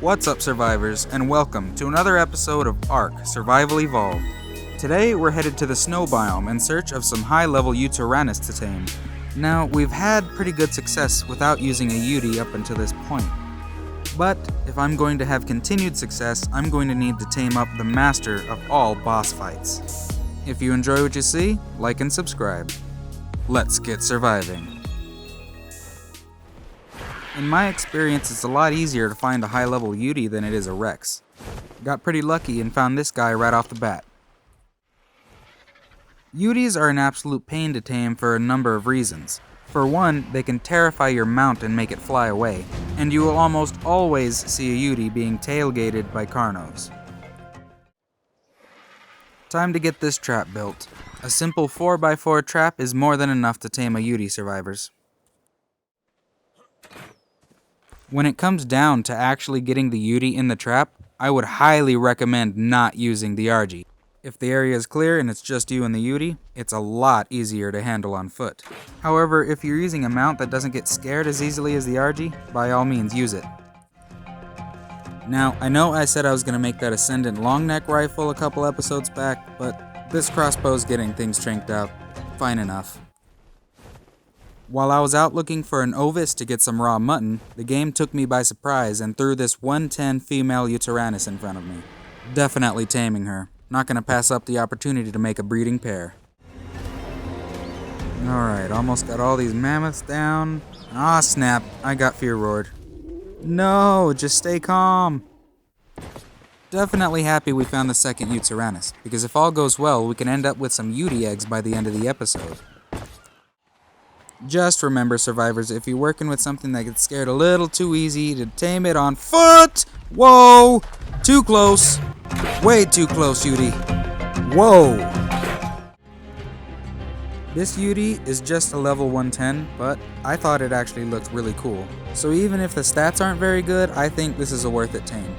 What's up, survivors, and welcome to another episode of ARK Survival Evolved. Today we're headed to the snow biome in search of some high-level Yutyrannus to tame. Now, we've had pretty good success without using a Yuty up until this point. But if I'm going to have continued success, I'm going to need to tame up the master of all boss fights. If you enjoy what you see, like and subscribe. Let's get surviving. In my experience, it's a lot easier to find a high-level Yuty than it is a Rex. Got pretty lucky and found this guy right off the bat. Yutys are an absolute pain to tame for a number of reasons. For one, they can terrify your mount and make it fly away, and you will almost always see a Yuty being tailgated by Carnos. Time to get this trap built. A simple 4x4 trap is more than enough to tame a Yuty, survivors. When it comes down to actually getting the Yuty in the trap, I would highly recommend not using the RG. If the area is clear and it's just you and the Yuty, it's a lot easier to handle on foot. However, if you're using a mount that doesn't get scared as easily as the RG, by all means use it. Now, I know I said I was going to make that Ascendant long neck rifle a couple episodes back, but this crossbow's getting things tranked out fine enough. While I was out looking for an ovis to get some raw mutton, the game took me by surprise and threw this 110 female Yutyrannus in front of me. Definitely taming her. Not gonna pass up the opportunity to make a breeding pair. Alright, almost got all these mammoths down. Ah, snap. I got fear roared. No, just stay calm. Definitely happy we found the second Yutyrannus, because if all goes well, we can end up with some Yuty eggs by the end of the episode. Just remember, survivors, if you're working with something that gets scared a little too easy, to tame it on foot! Whoa! Too close! Way too close, Yuty. Whoa! This Yuty is just a level 110, but I thought it actually looked really cool. So even if the stats aren't very good, I think this is a worth it tame.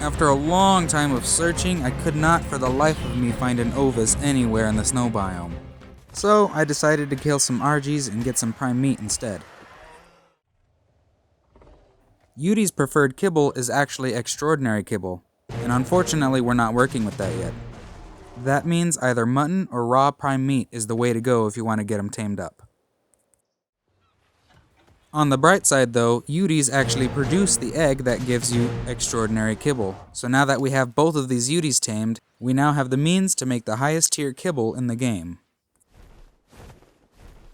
After a long time of searching, I could not for the life of me find an ovis anywhere in the snow biome. So I decided to kill some RGs and get some prime meat instead. Yuty's preferred kibble is actually extraordinary kibble, and unfortunately we're not working with that yet. That means either mutton or raw prime meat is the way to go if you want to get them tamed up. On the bright side though, Yutys actually produce the egg that gives you extraordinary kibble. So now that we have both of these Yutys tamed, we now have the means to make the highest tier kibble in the game.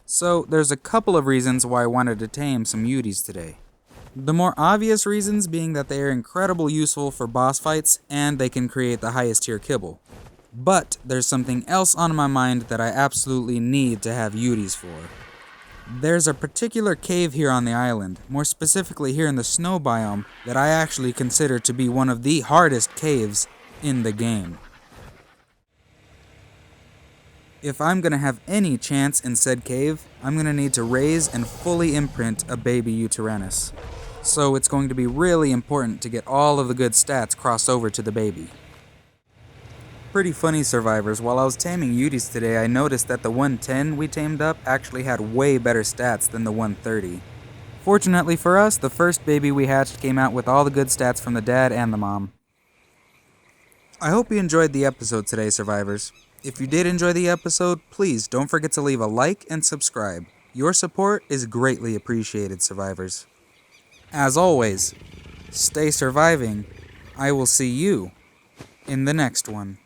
So there's a couple of reasons why I wanted to tame some Yutys today. The more obvious reasons being that they are incredibly useful for boss fights and they can create the highest tier kibble. But there's something else on my mind that I absolutely need to have Yutys for. There's a particular cave here on the island, more specifically here in the snow biome, that I actually consider to be one of the hardest caves in the game. If I'm going to have any chance in said cave, I'm going to need to raise and fully imprint a baby Yutyrannus. So it's going to be really important to get all of the good stats crossed over to the baby. Pretty funny, survivors, while I was taming Yutys today, I noticed that the 110 we tamed up actually had way better stats than the 130. Fortunately for us, the first baby we hatched came out with all the good stats from the dad and the mom. I hope you enjoyed the episode today, survivors. If you did enjoy the episode, please don't forget to leave a like and subscribe. Your support is greatly appreciated, survivors. As always, stay surviving. I will see you in the next one.